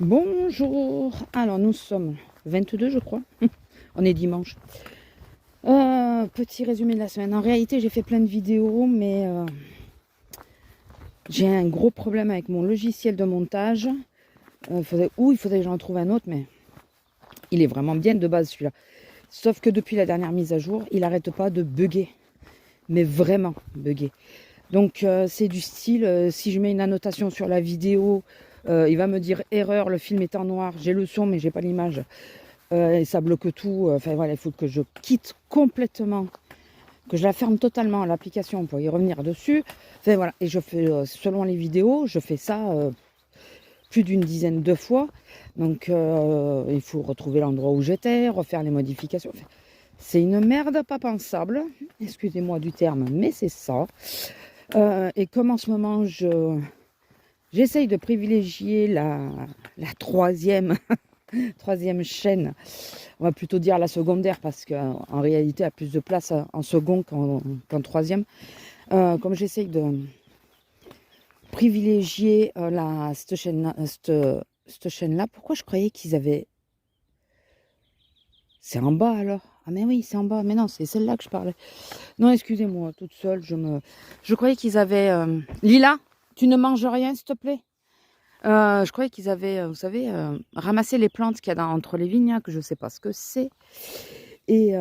Bonjour. Alors nous sommes 22 je crois. On est dimanche. Petit résumé de la semaine. En réalité j'ai fait plein de vidéos mais j'ai un gros problème avec mon logiciel de montage. Il faudrait que j'en trouve un autre, mais il est vraiment bien de base celui-là. Sauf que depuis la dernière mise à jour, il n'arrête pas de bugger. Mais vraiment bugger. Donc c'est du style, si je mets une annotation sur la vidéo, il va me dire erreur, le film est en noir, j'ai le son mais j'ai pas l'image. Et ça bloque tout. Enfin voilà, il faut que je quitte complètement, que je la ferme totalement à l'application pour y revenir dessus. Enfin voilà, et je fais, selon les vidéos, je fais ça plus d'une dizaine de fois. Donc il faut retrouver l'endroit où j'étais, refaire les modifications. Enfin, c'est une merde pas pensable, excusez-moi du terme, mais c'est ça. Et comme en ce moment, j'essaye de privilégier la troisième, troisième chaîne, on va plutôt dire la secondaire, parce qu'en réalité, elle a plus de place en second qu'en troisième. Comme j'essaye de privilégier cette chaîne-là, pourquoi je croyais qu'ils avaient... C'est en bas alors? Ah mais oui, c'est en bas. Mais non, c'est celle-là que je parlais. Non, excusez-moi, toute seule, je croyais qu'ils avaient... Lila, tu ne manges rien, s'il te plaît? Je croyais qu'ils avaient, vous savez, ramassé les plantes qu'il y a entre les vignes, que je ne sais pas ce que c'est. Et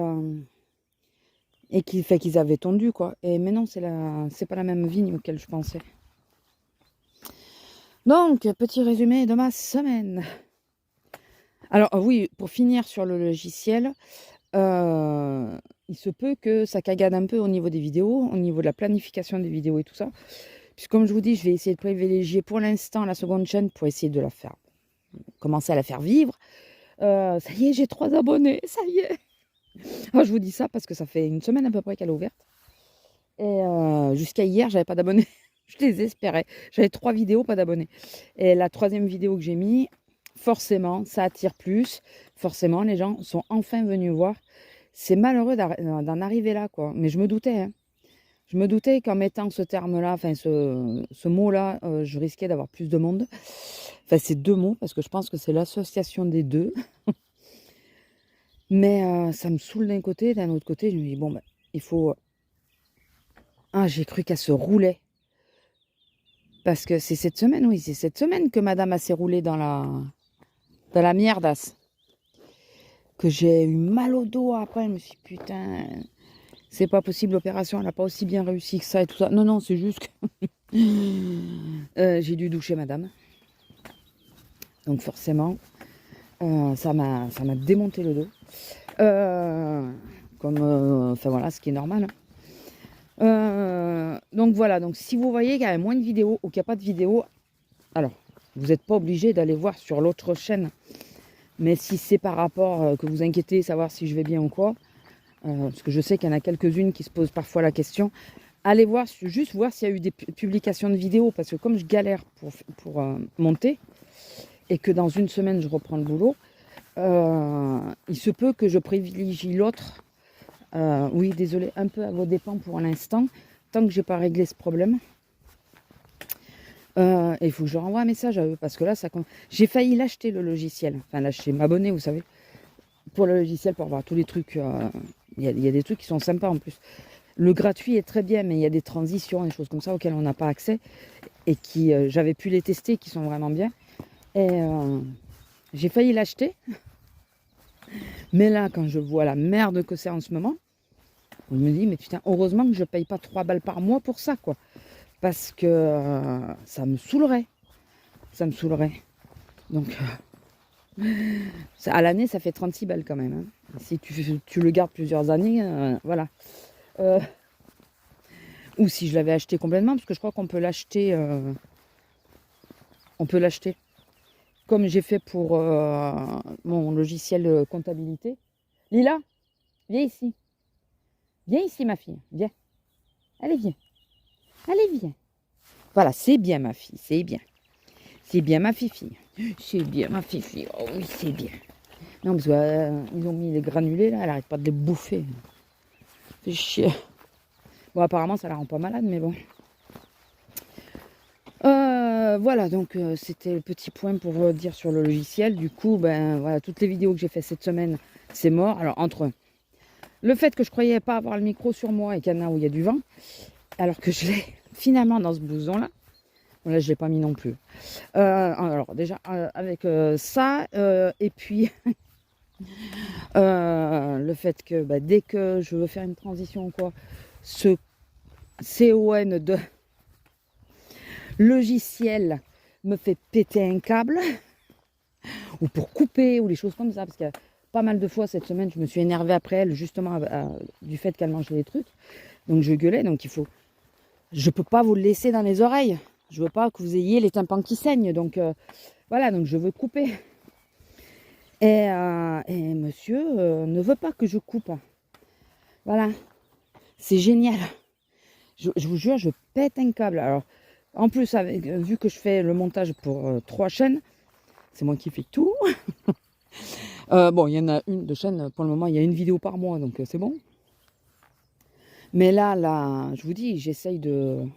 qu'ils avaient tondu, quoi. Mais non, c'est pas la même vigne auquel je pensais. Donc, petit résumé de ma semaine. Alors, oui, pour finir sur le logiciel, il se peut que ça cagade un peu au niveau des vidéos, au niveau de la planification des vidéos et tout ça. Puisque comme je vous dis, je vais essayer de privilégier pour l'instant la seconde chaîne pour essayer de la faire, commencer à la faire vivre. Ça y est, j'ai 3 abonnés, ça y est. Oh, je vous dis ça parce que ça fait une semaine à peu près qu'elle est ouverte. Et jusqu'à hier, j'avais pas d'abonnés. Je désespérais. J'avais 3 vidéos, pas d'abonnés. Et la troisième vidéo que j'ai mis, forcément, ça attire plus. Forcément, les gens sont enfin venus voir. C'est malheureux d'en arriver là, quoi. Mais je me doutais, hein. Je me doutais qu'en mettant ce terme-là, enfin ce mot-là, je risquais d'avoir plus de monde. Enfin, c'est 2 mots, parce que je pense que c'est l'association des deux. Mais ça me saoule d'un côté, d'un autre côté, je me dis, bon, ben, il faut... Ah, j'ai cru qu'elle se roulait. Parce que c'est cette semaine, oui, c'est cette semaine que madame s'est roulée dans la mierdasse. Que j'ai eu mal au dos après, je me suis dit, putain, c'est pas possible, l'opération, elle n'a pas aussi bien réussi que ça et tout ça. Non, non, c'est juste que j'ai dû doucher madame. Donc forcément, ça m'a démonté le dos. Enfin voilà, ce qui est normal. Donc voilà, donc si vous voyez qu'il y a moins de vidéos ou qu'il n'y a pas de vidéos, alors vous n'êtes pas obligé d'aller voir sur l'autre chaîne. Mais si c'est par rapport que vous inquiétez, savoir si je vais bien ou quoi, parce que je sais qu'il y en a quelques-unes qui se posent parfois la question, allez voir, juste voir s'il y a eu des publications de vidéos, parce que comme je galère pour monter, et que dans une semaine je reprends le boulot, il se peut que je privilégie l'autre. Oui, désolé, un peu à vos dépens pour l'instant, tant que j'ai pas réglé ce problème. Il faut que je renvoie un message à eux, parce que là, j'ai failli l'acheter le logiciel, enfin l'acheter, m'abonner, vous savez, pour le logiciel, pour voir tous les trucs. Il y a des trucs qui sont sympas en plus. Le gratuit est très bien, mais il y a des transitions, des choses comme ça auxquelles on n'a pas accès, et qui, j'avais pu les tester, qui sont vraiment bien. Et j'ai failli l'acheter. Mais là, quand je vois la merde que c'est en ce moment, je me dis, mais putain, heureusement que je paye pas 3 balles par mois pour ça, quoi. Parce que ça me saoulerait. Ça me saoulerait. Donc, à l'année, ça fait 36 balles quand même. Hein. Si tu le gardes plusieurs années, voilà. Ou si je l'avais acheté complètement, parce que je crois qu'on peut l'acheter. On peut l'acheter. Comme j'ai fait pour mon logiciel comptabilité. Lila, viens ici. Viens ici, ma fille. Viens. Allez, viens. Allez, viens. Voilà, c'est bien, ma fille. C'est bien. C'est bien, ma fifi. C'est bien, ma fifi. Oh oui, c'est bien. Non, parce qu'ils ont mis les granulés, là. Elle n'arrête pas de les bouffer. C'est chier. Bon, apparemment, ça la rend pas malade, mais bon. Voilà, donc c'était le petit point pour dire sur le logiciel. Du coup, ben voilà, toutes les vidéos que j'ai fait cette semaine, c'est mort. Alors entre le fait que je croyais pas avoir le micro sur moi et qu'il y en a où il y a du vent, alors que je l'ai finalement dans ce blouson-là. Bon, là, je l'ai pas mis non plus. Alors déjà, avec ça, et puis le fait que bah, dès que je veux faire une transition ou quoi, ce CON de logiciel me fait péter un câble, ou pour couper, ou les choses comme ça, parce que pas mal de fois cette semaine, je me suis énervée après elle, justement du fait qu'elle mangeait les trucs. Donc je gueulais, donc je peux pas vous le laisser dans les oreilles. Je veux pas que vous ayez les tympans qui saignent, donc voilà, donc je veux couper. Et monsieur ne veut pas que je coupe. Voilà, c'est génial. Je vous jure, je pète un câble. Alors, en plus, vu que je fais le montage pour 3 chaînes, c'est moi qui fais tout. Bon, il y en a une de chaîne, pour le moment, il y a une vidéo par mois, donc c'est bon. Mais là, je vous dis, j'essaye de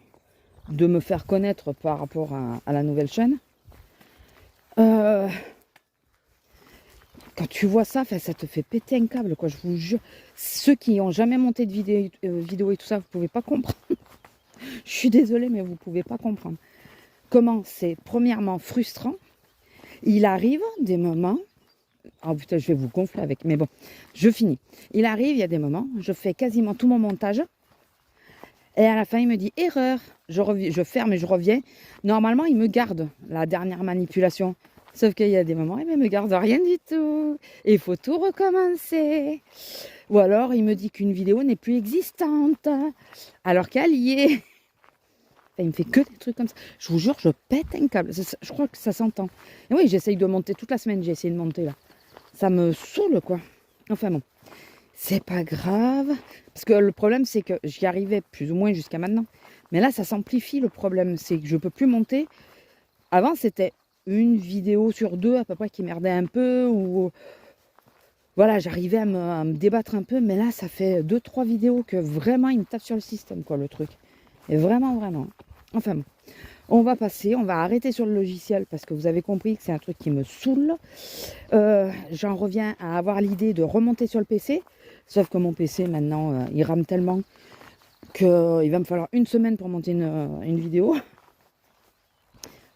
me faire connaître par rapport à la nouvelle chaîne. Quand tu vois ça, ça te fait péter un câble, quoi, je vous jure. Ceux qui n'ont jamais monté de vidéo et tout ça, vous ne pouvez pas comprendre. Je suis désolée, mais vous ne pouvez pas comprendre. Comment c'est premièrement frustrant. Il arrive des moments... Oh putain, je vais vous gonfler avec... Mais bon, je finis. Il arrive, il y a des moments, je fais quasiment tout mon montage. Et à la fin, il me dit erreur. Je ferme et je reviens. Normalement, il me garde la dernière manipulation. Sauf qu'il y a des moments, il ne me garde rien du tout. Et il faut tout recommencer. Ou alors, il me dit qu'une vidéo n'est plus existante. Alors qu'elle y est. Enfin, il me fait que des trucs comme ça. Je vous jure, je pète un câble. Je crois que ça s'entend. Et oui, j'essaye de monter toute la semaine. J'ai essayé de monter là. Ça me saoule, quoi. Enfin bon. C'est pas grave. Parce que le problème, c'est que j'y arrivais plus ou moins jusqu'à maintenant. Mais là, ça s'amplifie le problème. C'est que je peux plus monter. Avant, c'était une vidéo sur 2 à peu près qui merdait un peu. Ou voilà, j'arrivais à me débattre un peu. Mais là, ça fait 2-3 vidéos que vraiment, il me tape sur le système, quoi, le truc. Et vraiment, vraiment. Enfin bon. On va passer, on va arrêter sur le logiciel parce que vous avez compris que c'est un truc qui me saoule. J'en reviens à avoir l'idée de remonter sur le PC. Sauf que mon PC maintenant, il rame tellement qu'il va me falloir une semaine pour monter une vidéo.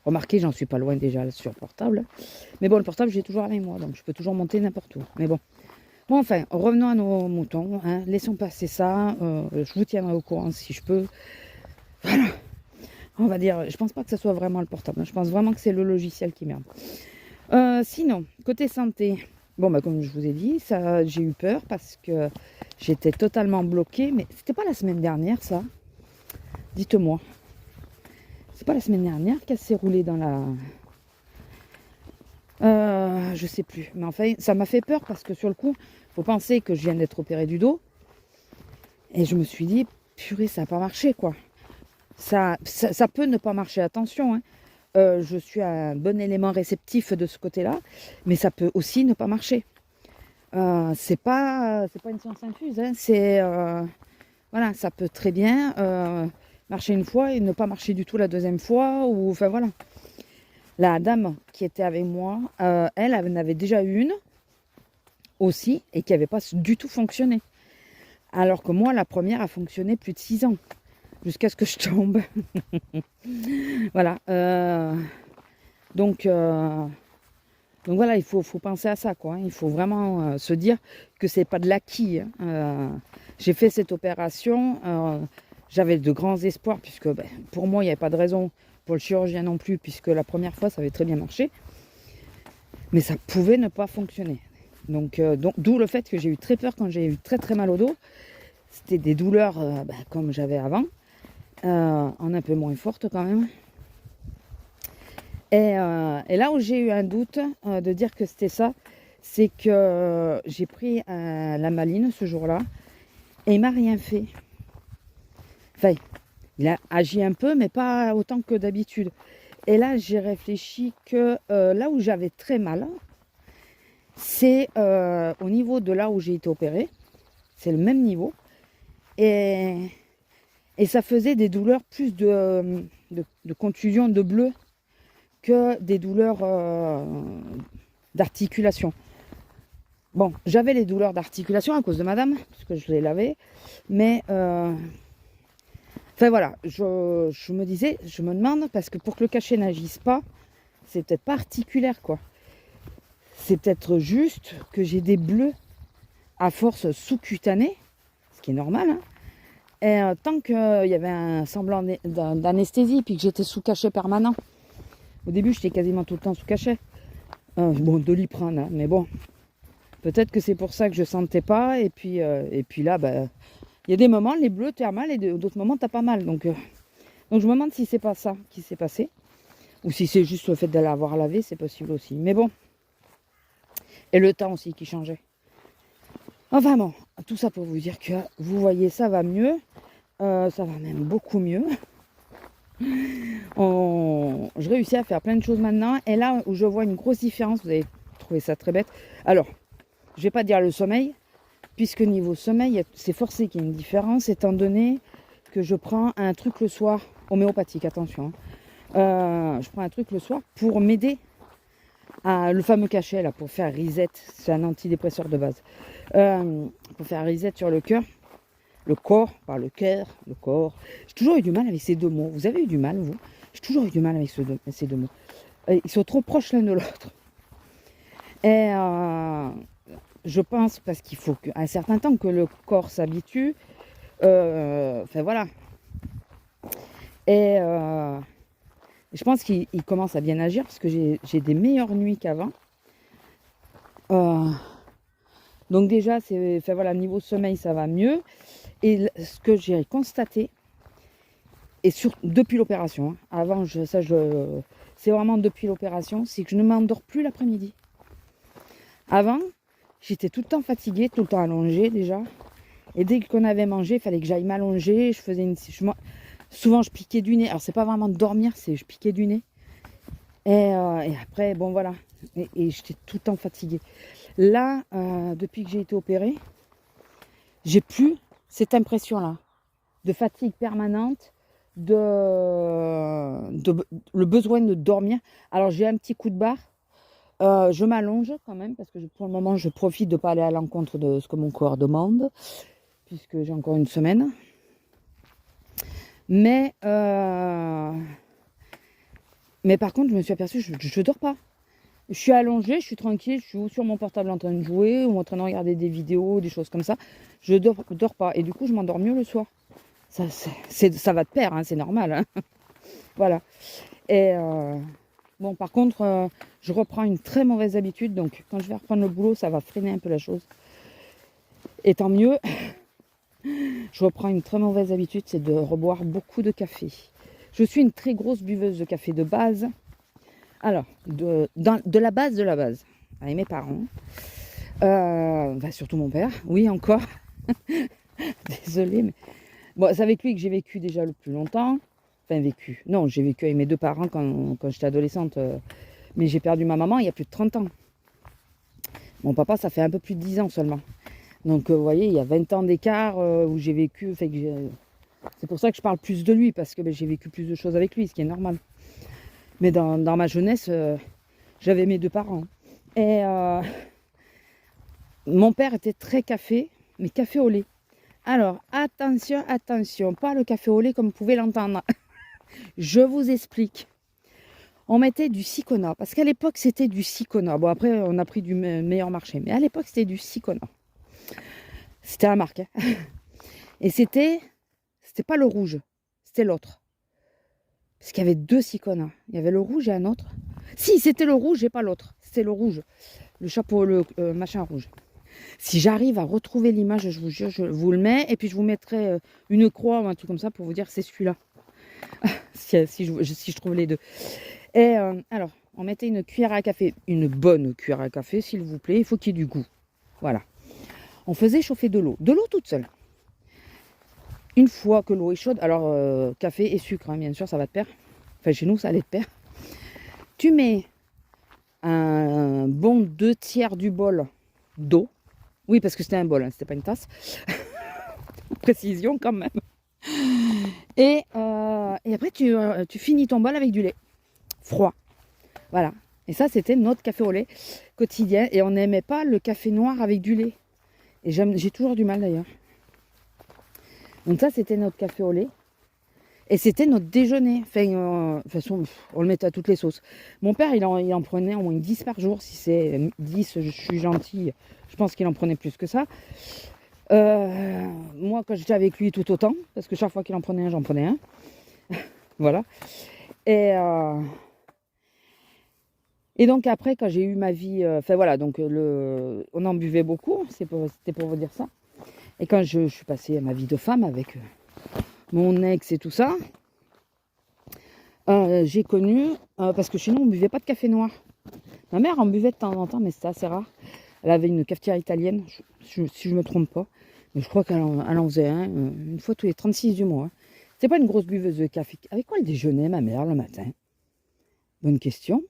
Remarquez, j'en suis pas loin déjà sur portable. Mais bon, le portable, j'ai toujours avec moi, donc je peux toujours monter n'importe où. Mais bon. Bon, enfin, revenons à nos moutons. Hein. Laissons passer ça. Je vous tiendrai au courant si je peux. Voilà. On va dire, je pense pas que ce soit vraiment le portable. Je pense vraiment que c'est le logiciel qui merde. Sinon, côté santé, bon, bah, comme je vous ai dit, ça, j'ai eu peur parce que j'étais totalement bloquée. Mais c'était pas la semaine dernière, ça? Dites-moi. C'est pas la semaine dernière qu'elle s'est roulée dans la... je sais plus. Mais enfin, ça m'a fait peur parce que sur le coup, faut penser que je viens d'être opérée du dos. Et je me suis dit, purée, ça n'a pas marché, quoi. Ça peut ne pas marcher, attention. Hein. Je suis un bon élément réceptif de ce côté-là. Mais ça peut aussi ne pas marcher. C'est pas une science infuse. Hein. Voilà, ça peut très bien marcher une fois et ne pas marcher du tout la deuxième fois. Ou, enfin, voilà. La dame qui était avec moi, elle en avait déjà eu une aussi et qui n'avait pas du tout fonctionné. Alors que moi, la première a fonctionné plus de 6 ans, jusqu'à ce que je tombe. Voilà. Donc voilà, il faut penser à ça, quoi. Il faut vraiment se dire que c'est pas de l'acquis. Hein. J'ai fait cette opération, j'avais de grands espoirs, puisque pour moi, il n'y avait pas de raison, pour le chirurgien non plus, puisque la première fois, ça avait très bien marché. Mais ça pouvait ne pas fonctionner. Donc d'où le fait que j'ai eu très peur quand j'ai eu très très mal au dos. C'était des douleurs comme j'avais avant, en un peu moins forte quand même. Et là où j'ai eu un doute de dire que c'était ça, c'est que j'ai pris la maline ce jour-là et il m'a rien fait. Enfin, il a agi un peu, mais pas autant que d'habitude. Et là, j'ai réfléchi que là où j'avais très mal, c'est au niveau de là où j'ai été opérée. C'est le même niveau. Et ça faisait des douleurs plus de contusion de bleu. que des douleurs d'articulation. Bon, j'avais les douleurs d'articulation à cause de madame, parce que je l'ai lavé, mais enfin voilà, je me disais, je me demande, parce que pour que le cachet n'agisse pas, c'est peut-être pas articulaire, quoi. C'est peut-être juste que j'ai des bleus à force sous-cutanée, ce qui est normal, hein. Et tant qu'il y avait un semblant d'anesthésie, puis que j'étais sous cachet permanent, au début j'étais quasiment tout le temps sous cachet. Bon, Doliprane, hein, mais bon, peut-être que c'est pour ça que je sentais pas, et puis là, bah, il y a des moments, les bleus, tu as mal, et d'autres moments, tu n'as pas mal. Donc je me demande si c'est pas ça qui s'est passé, ou si c'est juste le fait de l'avoir lavé, c'est possible aussi. Mais bon, et le temps aussi qui changeait. Enfin bon, tout ça pour vous dire que vous voyez, ça va mieux. Ça va même beaucoup mieux. Je réussis à faire plein de choses maintenant. Et là où je vois une grosse différence, vous allez trouver ça très bête. Alors, je vais pas dire le sommeil, puisque niveau sommeil, c'est forcé qu'il y ait une différence, étant donné que je prends un truc le soir, homéopathique, attention. Je prends un truc le soir pour m'aider à le fameux cachet là, pour faire reset. C'est un antidépresseur de base. Pour faire reset sur le cœur. Le corps, pas le cœur, le corps. J'ai toujours eu du mal avec ces deux mots. Vous avez eu du mal, vous? J'ai toujours eu du mal avec ces deux mots. Ils sont trop proches l'un de l'autre. Et je pense, parce qu'il faut un certain temps que le corps s'habitue. Enfin voilà. Et je pense qu'il commence à bien agir, parce que j'ai des meilleures nuits qu'avant. Donc déjà, enfin voilà, niveau sommeil, ça va mieux. Et ce que j'ai constaté, et depuis l'opération, hein, avant, c'est vraiment depuis l'opération, c'est que je ne m'endors plus l'après-midi. Avant, j'étais tout le temps fatiguée, tout le temps allongée déjà. Et dès qu'on avait mangé, il fallait que j'aille m'allonger. Souvent, je piquais du nez. Alors, c'est pas vraiment dormir, c'est je piquais du nez. Et après, bon voilà. Et j'étais tout le temps fatiguée. Là, depuis que j'ai été opérée, j'ai plus cette impression-là de fatigue permanente, le besoin de dormir. Alors j'ai un petit coup de barre, je m'allonge quand même, parce que pour le moment je profite de ne pas aller à l'encontre de ce que mon corps demande, puisque j'ai encore une semaine. Mais par contre je me suis aperçue, je ne dors pas. Je suis allongée, je suis tranquille, je suis ou sur mon portable en train de jouer, ou en train de regarder des vidéos, des choses comme ça. Je dors pas. Et du coup, je m'endors mieux le soir. Ça va de pair, hein, c'est normal. Hein. Voilà. Et bon, par contre, je reprends une très mauvaise habitude. Donc, quand je vais reprendre le boulot, ça va freiner un peu la chose. Et tant mieux. Je reprends une très mauvaise habitude, c'est de reboire beaucoup de café. Je suis une très grosse buveuse de café de base. Alors, de la base de la base, avec mes parents, surtout mon père, oui encore, désolée, mais bon, c'est avec lui que j'ai vécu déjà le plus longtemps, enfin vécu, non, j'ai vécu avec mes deux parents quand j'étais adolescente, mais j'ai perdu ma maman il y a plus de 30 ans. Mon papa, ça fait un peu plus de 10 ans seulement, donc vous voyez, il y a 20 ans d'écart où j'ai vécu, c'est pour ça que je parle plus de lui, parce que j'ai vécu plus de choses avec lui, ce qui est normal. Mais dans ma jeunesse, j'avais mes deux parents. Et mon père était très café, mais café au lait. Alors, attention, attention, pas le café au lait comme vous pouvez l'entendre. Je vous explique. On mettait du Sicona, parce qu'à l'époque, c'était du Sicona. Bon, après, on a pris du meilleur marché, mais à l'époque, c'était du Sicona. C'était la marque. Hein. Et c'était pas le rouge, c'était l'autre. Parce qu'il y avait deux Sicona. Il y avait le rouge et un autre. Si, c'était le rouge et pas l'autre. C'était le rouge. Le chapeau, le machin rouge. Si j'arrive à retrouver l'image, je vous jure, je vous le mets. Et puis je vous mettrai une croix ou un truc comme ça pour vous dire que c'est celui-là. si je trouve les deux. Et alors, on mettait une cuillère à café. Une bonne cuillère à café, s'il vous plaît. Il faut qu'il y ait du goût. Voilà. On faisait chauffer de l'eau. De l'eau toute seule. Une fois que l'eau est chaude, alors café et sucre, hein, bien sûr, ça va de pair. Enfin, chez nous, ça allait de pair. Tu mets un bon 2/3 du bol d'eau. Oui, parce que c'était un bol, hein, c'était pas une tasse. Précision quand même. Et après, tu finis ton bol avec du lait froid. Voilà. Et ça, c'était notre café au lait quotidien. Et on n'aimait pas le café noir avec du lait. Et j'ai toujours du mal d'ailleurs. Donc ça, c'était notre café au lait. Et c'était notre déjeuner. Enfin, de toute façon, on le mettait à toutes les sauces. Mon père, il en prenait au moins 10 par jour. Si c'est 10, je suis gentille. Je pense qu'il en prenait plus que ça. Moi, quand j'étais avec lui, tout autant. Parce que chaque fois qu'il en prenait un, j'en prenais un. Voilà. Et donc après, quand j'ai eu ma vie... Enfin voilà, donc on en buvait beaucoup. C'était pour vous dire ça. Et quand je suis passée à ma vie de femme avec mon ex et tout ça, j'ai connu... parce que chez nous, on ne buvait pas de café noir. Ma mère en buvait de temps en temps, mais c'était assez rare. Elle avait une cafetière italienne, si je ne me trompe pas. Mais je crois qu'elle en faisait un une fois tous les 36 du mois. C'est pas une grosse buveuse de café. Avec quoi elle déjeunait, ma mère, le matin? Bonne question.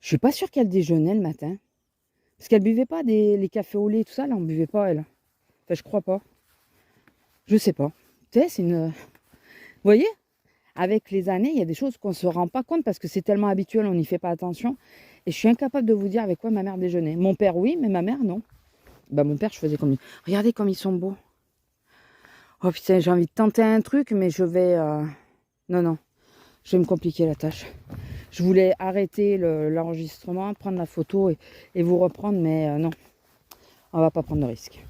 Je suis pas sûre qu'elle déjeunait le matin. Parce qu'elle buvait pas les cafés au lait et tout ça, là, on buvait pas, elle. Enfin, je crois pas. Je sais pas. Tu sais, c'est une... Vous voyez? Avec les années, il y a des choses qu'on ne se rend pas compte parce que c'est tellement habituel, on n'y fait pas attention. Et je suis incapable de vous dire avec quoi ma mère déjeunait. Mon père, oui, mais ma mère, non. Bah, mon père, je faisais comme lui. Regardez comme ils sont beaux. Oh putain, j'ai envie de tenter un truc, mais je vais... Non. Je vais me compliquer la tâche. Je voulais arrêter l'enregistrement, prendre la photo et vous reprendre, mais non. On va pas prendre de risque.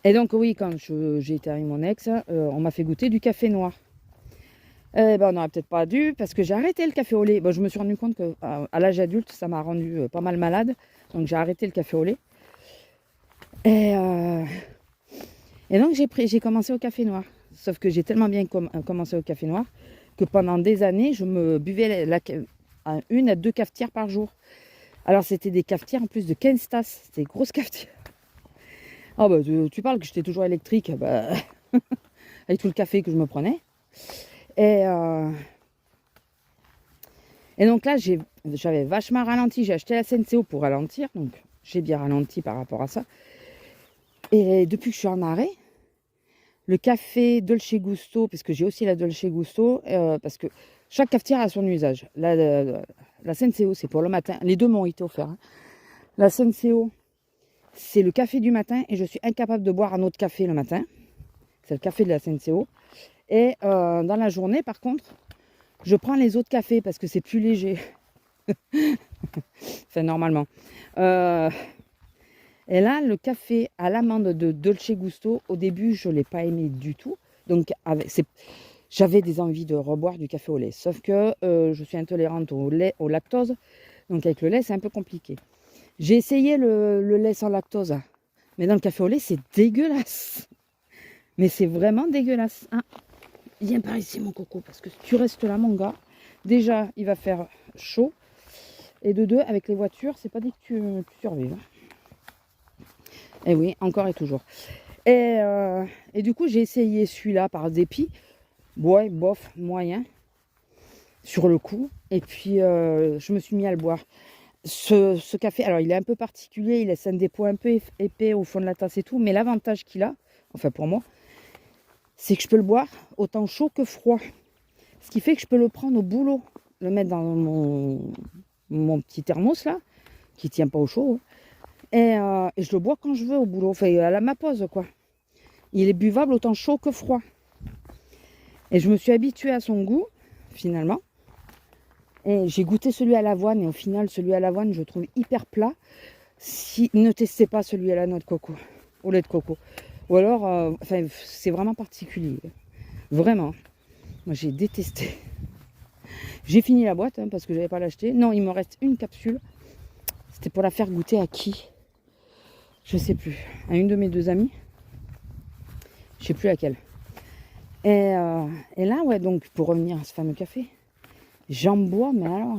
Et donc, oui, quand j'ai été avec mon ex, on m'a fait goûter du café noir. Eh ben, on n'aurait peut-être pas dû, parce que j'ai arrêté le café au lait. Bon, je me suis rendu compte qu'à l'âge adulte, ça m'a rendu pas mal malade. Donc, j'ai arrêté le café au lait. Et donc, j'ai commencé au café noir. Sauf que j'ai tellement bien commencé au café noir que pendant des années, je me buvais une à deux cafetières par jour. Alors, c'était des cafetières en plus de 15 tasses. C'était des grosses cafetières. Ah bah, tu parles que j'étais toujours électrique, bah, avec tout le café que je me prenais. Et donc là, j'avais vachement ralenti. J'ai acheté la Senseo pour ralentir. Donc, j'ai bien ralenti par rapport à ça. Et depuis que je suis en arrêt, le café Dolce Gusto, parce que j'ai aussi la Dolce Gusto, parce que chaque cafetière a son usage. La Senseo, c'est pour le matin. Les deux m'ont été offerts. Hein. La Senseo, c'est le café du matin et je suis incapable de boire un autre café le matin. C'est le café de la Senseo. Et dans la journée, par contre, je prends les autres cafés parce que c'est plus léger. Enfin, normalement. Et là, le café à l'amande de Dolce Gusto, au début, je ne l'ai pas aimé du tout. Donc, j'avais des envies de reboire du café au lait. Sauf que je suis intolérante au lactose. Donc, avec le lait, c'est un peu compliqué. J'ai essayé le lait sans lactose. Mais dans le café au lait, c'est dégueulasse. Mais c'est vraiment dégueulasse. Hein. Viens par ici, mon coco, parce que si tu restes là, mon gars, déjà, il va faire chaud. Et de deux, avec les voitures, c'est pas dit que tu survives. Et oui, encore et toujours. Et du coup, j'ai essayé celui-là par dépit. Ouais, bof, moyen. Sur le coup. Et puis, je me suis mis à le boire. Ce café, alors il est un peu particulier. Il laisse un dépôt un peu épais au fond de la tasse et tout. Mais l'avantage qu'il a, enfin pour moi, c'est que je peux le boire autant chaud que froid. Ce qui fait que je peux le prendre au boulot. Le mettre dans mon petit thermos là, qui tient pas au chaud. Et je le bois quand je veux au boulot, enfin à ma pause quoi. Il est buvable autant chaud que froid. Et je me suis habituée à son goût, finalement. Et j'ai goûté celui à l'avoine, et au final, celui à l'avoine, je le trouve hyper plat. Si, ne testez pas celui à la noix de coco, au lait de coco. Ou alors, enfin, c'est vraiment particulier. Vraiment. Moi, j'ai détesté. J'ai fini la boîte, hein, parce que je n'avais pas l'acheter. Non, il me reste une capsule. C'était pour la faire goûter à qui? Je sais plus. À une de mes deux amies. Je sais plus laquelle. Et là, ouais, donc pour revenir à ce fameux café, j'en bois, mais alors,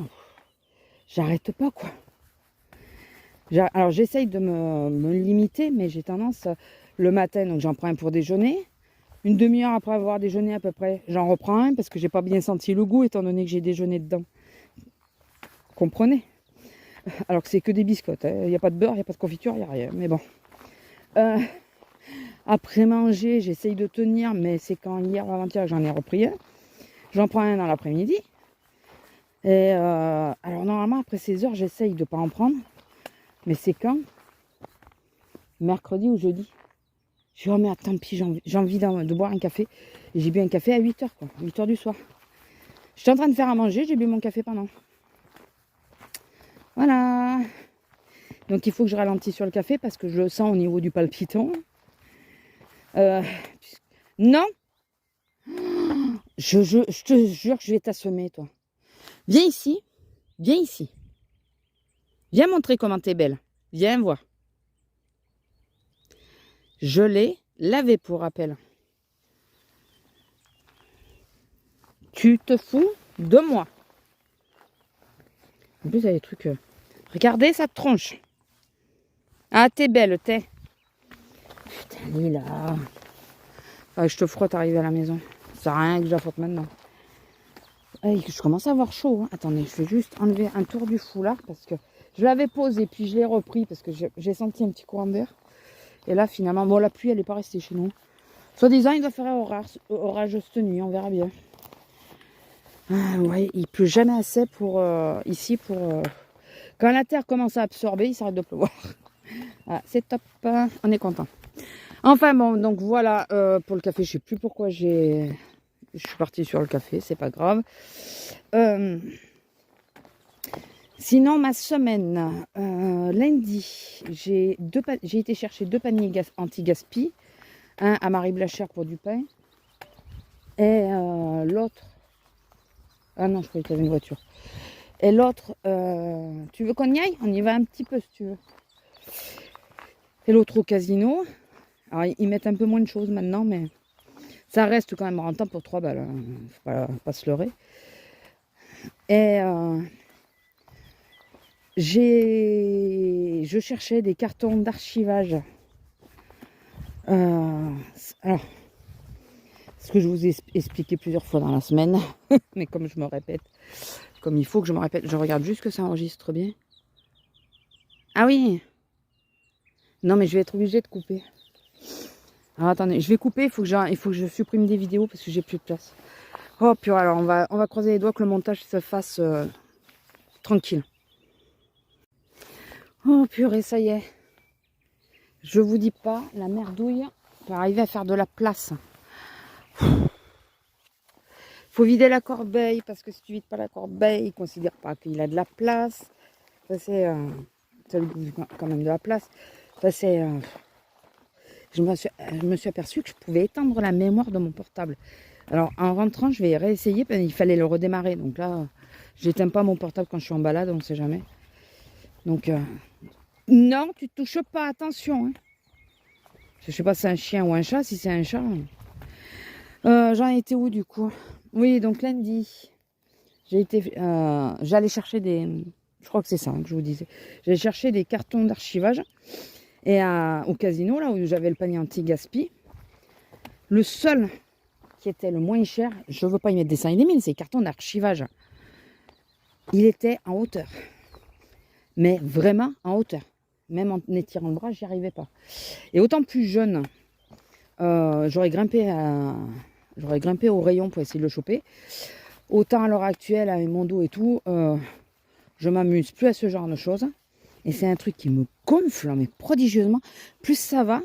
j'arrête pas quoi. Alors j'essaye de me limiter, mais j'ai tendance le matin, donc j'en prends un pour déjeuner. Une demi-heure après avoir déjeuné à peu près, j'en reprends un parce que j'ai pas bien senti le goût étant donné que j'ai déjeuné dedans. Comprenez? Alors que c'est que des biscottes, hein. Il n'y a pas de beurre, il n'y a pas de confiture, il n'y a rien. Mais bon. Après manger, j'essaye de tenir, mais c'est quand hier ou avant-hier j'en ai repris un. J'en prends un dans l'après-midi. Et alors normalement après 16 heures, j'essaye de ne pas en prendre. Mais c'est quand? Mercredi ou jeudi. Je dis, oh mais tant pis, j'ai envie de boire un café. Et j'ai bu un café à 8 heures, quoi. 8 heures du soir. J'étais en train de faire à manger, j'ai bu mon café pendant. Voilà. Donc il faut que je ralentisse sur le café parce que je le sens au niveau du palpitant. Non. Je te jure que je vais t'assommer, toi. Viens ici. Viens ici. Viens montrer comment t'es belle. Viens voir. Je l'ai lavé pour rappel. Tu te fous de moi. En plus, il y a des trucs... Regardez sa tronche. Ah, t'es belle, t'es. Putain, Lila. Je te frotte arriver à la maison. Ça sert à rien que je la frotte maintenant. Hey, je commence à avoir chaud. Hein. Attendez, je vais juste enlever un tour du foulard parce que je l'avais posé puis je l'ai repris parce que j'ai senti un petit courant d'air. Et là, finalement, bon, la pluie, elle n'est pas restée chez nous. Soi-disant, il doit faire orage cette nuit, on verra bien. Ouais, il pleut jamais assez pour ici pour quand la terre commence à absorber, il s'arrête de pleuvoir. Ah, c'est top, hein, on est content. Enfin bon, donc voilà pour le café. Je sais plus pourquoi je suis partie sur le café, c'est pas grave. Sinon ma semaine, lundi, j'ai été chercher 2 paniers anti-gaspi, un à Marie Blachère pour du pain et l'autre. Ah non, je croyais qu'il y avait une voiture. Et l'autre, tu veux qu'on y aille? On y va un petit peu si tu veux. Et l'autre au casino. Alors ils mettent un peu moins de choses maintenant, mais ça reste quand même rentable pour 3 balles. Hein. Faut pas se leurrer. Et je cherchais des cartons d'archivage. Alors, ce que je vous ai expliqué plusieurs fois dans la semaine, mais comme je me répète, comme il faut que je me répète, je regarde juste que ça enregistre bien. Ah oui. Non, mais je vais être obligée de couper. Alors attendez, je vais couper, il faut que je supprime des vidéos parce que j'ai plus de place. Oh purée, alors on va croiser les doigts que le montage se fasse tranquille. Oh purée, ça y est. Je vous dis pas, la merdouille pour arriver à faire de la place. Faut vider la corbeille parce que si tu vides pas la corbeille, il considère pas qu'il a de la place. Ça c'est quand même de la place. Ça c'est je me suis aperçue que je pouvais éteindre la mémoire de mon portable. Alors en rentrant, je vais réessayer, parce qu'il fallait le redémarrer. Donc là, j'éteins pas mon portable quand je suis en balade, on ne sait jamais. Donc non, tu touches pas, attention. Hein. Je sais pas si c'est un chien ou un chat. Si c'est un chat. J'en étais où du coup? Oui, donc lundi, j'allais chercher des... Je crois que c'est ça que je vous disais. J'allais chercher des cartons d'archivage. Et au casino, là où j'avais le panier anti-gaspi, le seul qui était le moins cher, je ne veux pas y mettre des cents et des mille, c'est cartons d'archivage. Il était en hauteur. Mais vraiment en hauteur. Même en étirant le bras, j'y arrivais pas. Et autant plus jeune, j'aurais grimpé au rayon pour essayer de le choper. Autant à l'heure actuelle, avec mon dos et tout, je m'amuse plus à ce genre de choses. Et c'est un truc qui me gonfle, mais prodigieusement. Plus ça va,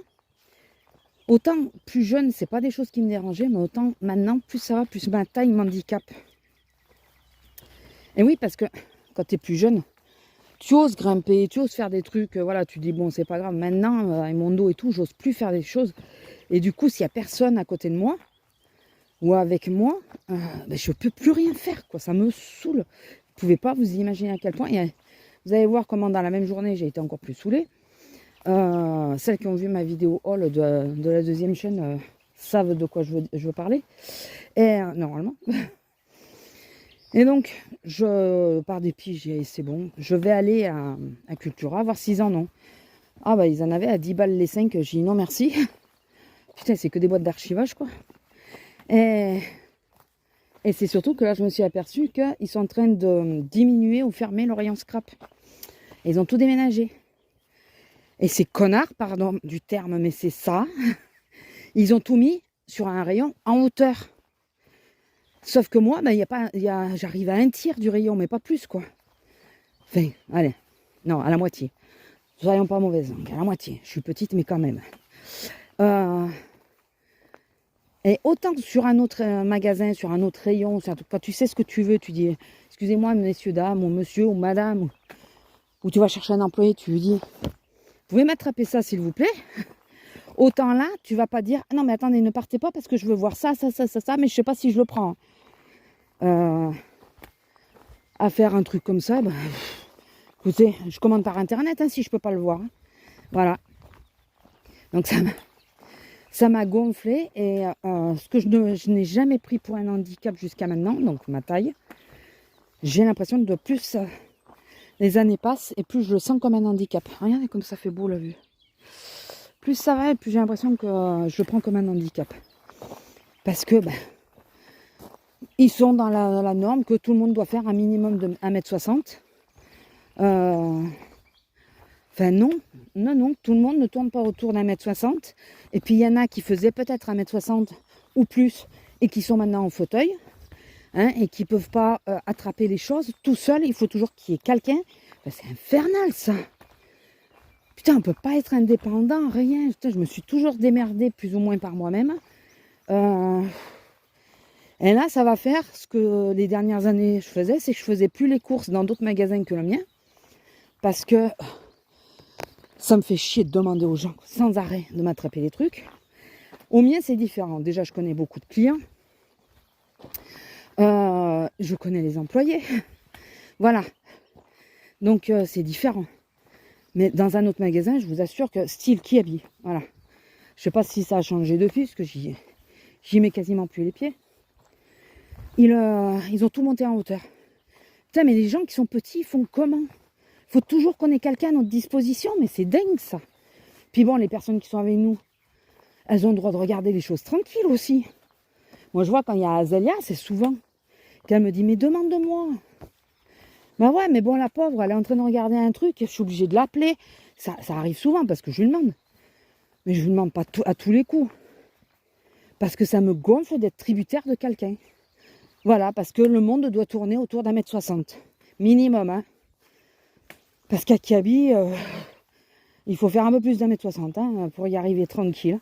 autant plus jeune, c'est pas des choses qui me dérangeaient, mais autant maintenant, plus ça va, plus ma taille m'handicape. Et oui, parce que quand tu es plus jeune, tu oses grimper, tu oses faire des trucs, voilà, tu dis bon, c'est pas grave. Maintenant, avec mon dos et tout, j'ose plus faire des choses. Et du coup, s'il y a personne à côté de moi, ou avec moi, ben, je peux plus rien faire, quoi. Ça me saoule. Vous pouvez pas vous imaginer à quel point. Et, vous allez voir comment dans la même journée, j'ai été encore plus saoulée. Celles qui ont vu ma vidéo haul de la deuxième chaîne savent de quoi je veux parler. Et normalement. Et donc, par dépit, c'est bon. Je vais aller à Cultura voir s'ils en ont. Ah bah ils en avaient à 10 balles les 5. J'ai dit non merci. Putain, c'est que des boîtes d'archivage quoi. Et c'est surtout que là, je me suis aperçue qu'ils sont en train de diminuer ou fermer le rayon scrap. Et ils ont tout déménagé. Et ces connards, pardon du terme, mais c'est ça, ils ont tout mis sur un rayon en hauteur. Sauf que moi, ben, j'arrive à un tiers du rayon, mais pas plus, quoi. Enfin, allez, non, à la moitié. Soyons pas mauvaises, donc à la moitié. Je suis petite, mais quand même. Et autant sur un autre magasin, sur un autre rayon, quand tu sais ce que tu veux, tu dis, excusez-moi, messieurs, dames, ou monsieur, ou madame, ou tu vas chercher un employé, tu lui dis, vous pouvez m'attraper ça, s'il vous plaît? Autant là, tu vas pas dire, ah non, mais attendez, ne partez pas parce que je veux voir ça, mais je sais pas si je le prends. À faire un truc comme ça, ben, écoutez, je commande par internet si je peux pas le voir. Voilà. Donc ça m'a gonflé et ce que je n'ai jamais pris pour un handicap jusqu'à maintenant, donc ma taille, j'ai l'impression de plus les années passent et plus je le sens comme un handicap. Regardez comme ça fait beau la vue. Plus ça va et plus j'ai l'impression que je le prends comme un handicap. Parce que ils sont dans la norme que tout le monde doit faire un minimum de 1m60. Enfin non, tout le monde ne tourne pas autour d'1m60. Et puis il y en a qui faisaient peut-être 1m60 ou plus et qui sont maintenant en fauteuil. Et qui ne peuvent pas attraper les choses tout seul. Il faut toujours qu'il y ait quelqu'un. C'est infernal ça. Putain, on ne peut pas être indépendant, rien. Putain, je me suis toujours démerdée plus ou moins par moi-même. Et là, ça va faire ce que les dernières années je faisais, c'est que je faisais plus les courses dans d'autres magasins que le mien. Parce que ça me fait chier de demander aux gens sans arrêt de m'attraper les trucs. Au mien, c'est différent. Déjà, je connais beaucoup de clients. Je connais les employés. Voilà. Donc, c'est différent. Mais dans un autre magasin, je vous assure que style Kiabi. Voilà. Je sais pas si ça a changé depuis, parce que j'y mets quasiment plus les pieds. Ils ont tout monté en hauteur. Putain, mais les gens qui sont petits, ils font comment? Il faut toujours qu'on ait quelqu'un à notre disposition, mais c'est dingue ça. Puis bon, les personnes qui sont avec nous, elles ont le droit de regarder les choses tranquilles aussi. Moi, je vois quand il y a Azélia, c'est souvent qu'elle me dit, mais demande-moi. Ben ouais, mais bon, la pauvre, elle est en train de regarder un truc, je suis obligée de l'appeler. Ça arrive souvent parce que je lui demande. Mais je ne lui demande pas à tous les coups. Parce que ça me gonfle d'être tributaire de quelqu'un. Voilà, parce que le monde doit tourner autour d'1m60. Minimum, hein. Parce qu'à Kiabi, il faut faire un peu plus d'1m60 pour y arriver tranquille.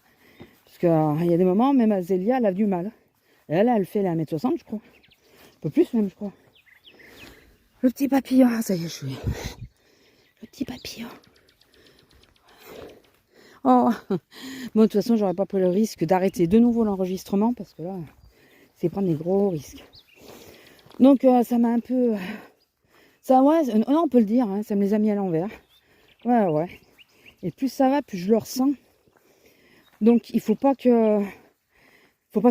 Parce qu'il y a des moments, même Azélia, elle a du mal. Elle fait les 1m60, je crois. Un peu plus même, je crois. Le petit papillon, ça y est, je suis. Le petit papillon. Oh, bon, de toute façon, j'aurais pas pris le risque d'arrêter de nouveau l'enregistrement parce que là, c'est prendre des gros risques. Donc, ça m'a un peu. Ça, ouais, non, on peut le dire, ça me les a mis à l'envers. Ouais. Et plus ça va, plus je le ressens. Donc, il faut pas qu'ils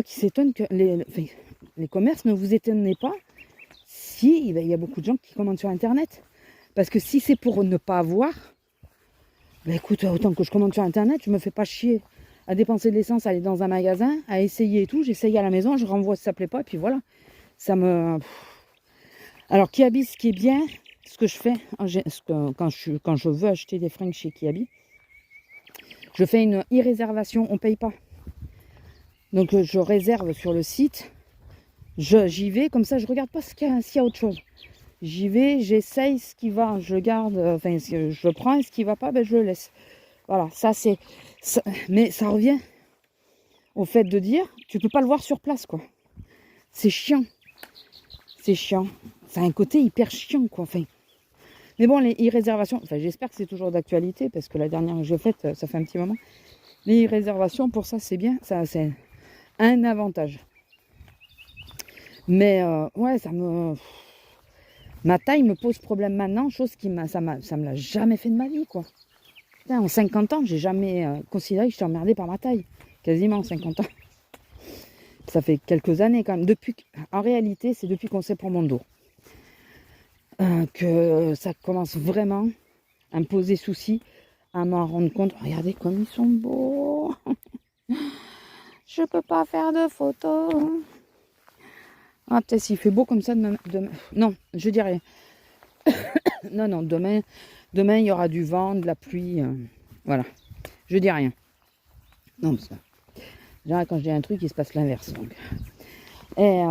s'étonnent que les commerces, ne vous étonnez pas. Si, il y a beaucoup de gens qui commandent sur Internet. Parce que si c'est pour ne pas avoir, écoute, autant que je commande sur Internet, je me fais pas chier à dépenser de l'essence, à aller dans un magasin, à essayer et tout. J'essaye à la maison, je renvoie si ça plaît pas, et puis voilà. Ça me... Alors, Kiabi, ce qui est bien, ce que je fais, quand je veux acheter des fringues chez Kiabi, je fais une e-réservation, on paye pas. Donc, je réserve sur le site. J'y vais, comme ça je regarde pas s'il y a autre chose. J'y vais, j'essaye ce qui va, je garde, je prends et ce qui va pas, je le laisse. Voilà, ça c'est... Mais ça revient au fait de dire, tu peux pas le voir sur place, quoi. C'est chiant. C'est chiant. Ça a un côté hyper chiant, quoi. Mais bon, les e-réservations, j'espère que c'est toujours d'actualité, parce que la dernière que j'ai faite, ça fait un petit moment. Les e-réservations, pour ça, c'est bien. Ça, c'est un avantage. Mais ouais, ma taille me pose problème maintenant, chose qui ça me l'a jamais fait de ma vie, quoi. Putain, en 50 ans, j'ai jamais considéré que j'étais emmerdée par ma taille. Quasiment 50 ans. Ça fait quelques années quand même. En réalité, c'est depuis qu'on sait pour mon dos. Que ça commence vraiment à me poser souci, à m'en rendre compte. Regardez comme ils sont beaux. Je peux pas faire de photos. Ah, peut-être s'il fait beau comme ça demain. Non, je dirais. non, demain, il y aura du vent, de la pluie. Voilà. Je dis rien. Non, parce que quand je dis un truc, il se passe l'inverse. Donc. Et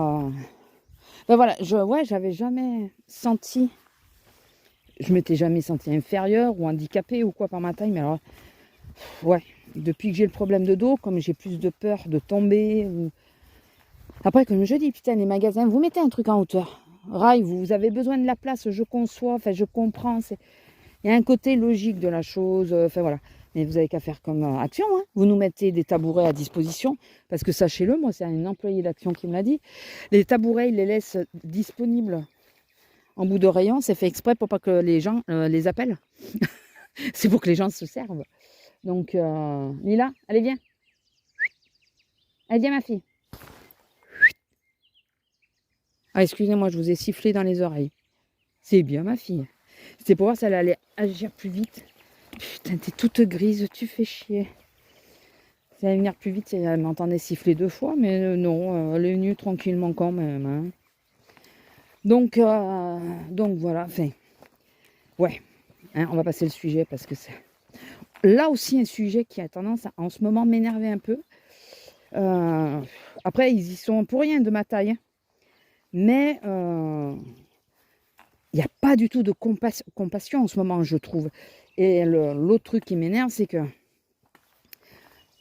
ben voilà, ouais, j'avais jamais senti, je m'étais jamais senti inférieure ou handicapée ou quoi par ma taille, mais alors, ouais, depuis que j'ai le problème de dos, comme j'ai plus de peur de tomber, ou... Après, comme je dis, putain, les magasins, vous mettez un truc en hauteur. Rail, vous avez besoin de la place, je conçois, enfin, je comprends, il y a un côté logique de la chose, enfin voilà. Mais vous avez qu'à faire comme Action, hein. Vous nous mettez des tabourets à disposition, parce que sachez-le, moi c'est un employé d'Action qui me l'a dit, les tabourets, ils les laissent disponibles en bout de rayon, c'est fait exprès pour pas que les gens les appellent. C'est pour que les gens se servent. Donc, Lila, allez viens. Allez viens ma fille. Ah excusez-moi, je vous ai sifflé dans les oreilles. C'est bien ma fille. C'était pour voir si elle allait agir plus vite. Putain, t'es toute grise, tu fais chier. Si elle allait venir plus vite, elle m'entendait siffler 2 fois, mais non, elle est venue tranquillement quand même. Hein. Donc voilà, enfin, ouais, hein, on va passer le sujet parce que c'est là aussi un sujet qui a tendance à, en ce moment, m'énerver un peu. Après, ils y sont pour rien de ma taille, hein. Mais il n'y a pas du tout de compassion en ce moment, je trouve. Et l'autre truc qui m'énerve, c'est que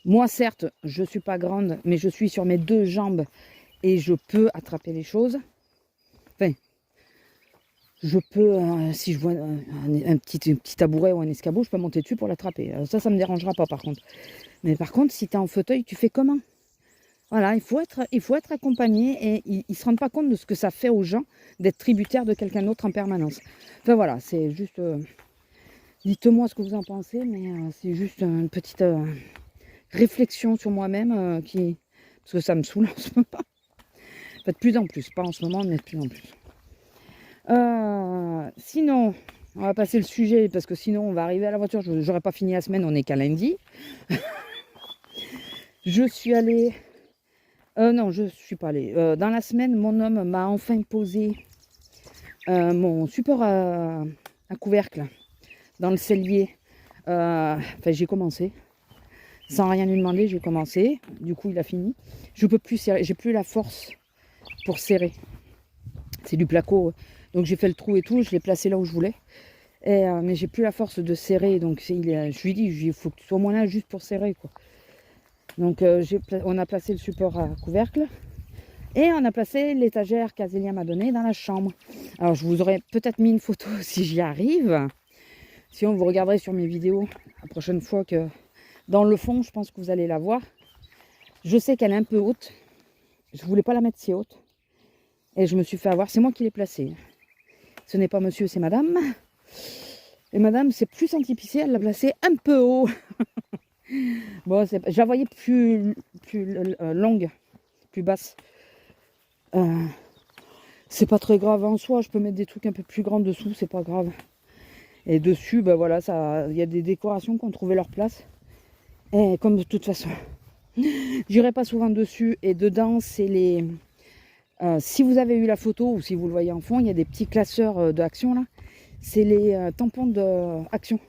moi, certes, je ne suis pas grande, mais je suis sur mes 2 jambes et je peux attraper les choses. Enfin, je peux, si je vois un petit tabouret ou un escabeau, je peux monter dessus pour l'attraper. Ça ne me dérangera pas par contre. Mais par contre, si tu es en fauteuil, tu fais comment? Voilà, il faut être accompagné et ils ne se rendent pas compte de ce que ça fait aux gens d'être tributaires de quelqu'un d'autre en permanence. Enfin voilà, c'est juste... dites-moi ce que vous en pensez, mais c'est juste une petite réflexion sur moi-même parce que ça me saoule en ce moment. Enfin, de plus en plus, pas en ce moment, mais de plus en plus. Sinon, on va passer le sujet parce que sinon on va arriver à la voiture. Je n'aurai pas fini la semaine, on n'est qu'à lundi. Je suis allée... non, je ne suis pas allée. Dans la semaine, mon homme m'a enfin posé mon support à couvercle dans le cellier. Enfin, j'ai commencé. Sans rien lui demander, j'ai commencé. Du coup, il a fini. Je peux plus serrer. J'ai plus la force pour serrer. C'est du placo. Donc, j'ai fait le trou et tout. Je l'ai placé là où je voulais. Mais j'ai plus la force de serrer. Donc, je lui dis, il faut que tu sois au moins là juste pour serrer, quoi. Donc, on a placé le support à couvercle. Et on a placé l'étagère qu'Azélia m'a donnée dans la chambre. Alors, je vous aurais peut-être mis une photo si j'y arrive. Sinon, vous regarderez sur mes vidéos la prochaine fois que... Dans le fond, je pense que vous allez la voir. Je sais qu'elle est un peu haute. Je ne voulais pas la mettre si haute. Et je me suis fait avoir. C'est moi qui l'ai placée. Ce n'est pas monsieur, c'est madame. Et madame, c'est plus anti-pissé. Elle l'a placée un peu haut. Bon, je la voyais plus longue, plus basse. C'est pas très grave en soi. Je peux mettre des trucs un peu plus grands dessous. C'est pas grave. Et dessus, ben voilà, il y a des décorations qui ont trouvé leur place. Et comme de toute façon, j'irai pas souvent dessus. Et dedans, c'est les... si vous avez eu la photo ou si vous le voyez en fond, il y a des petits classeurs d'Action là. C'est les tampons d'Action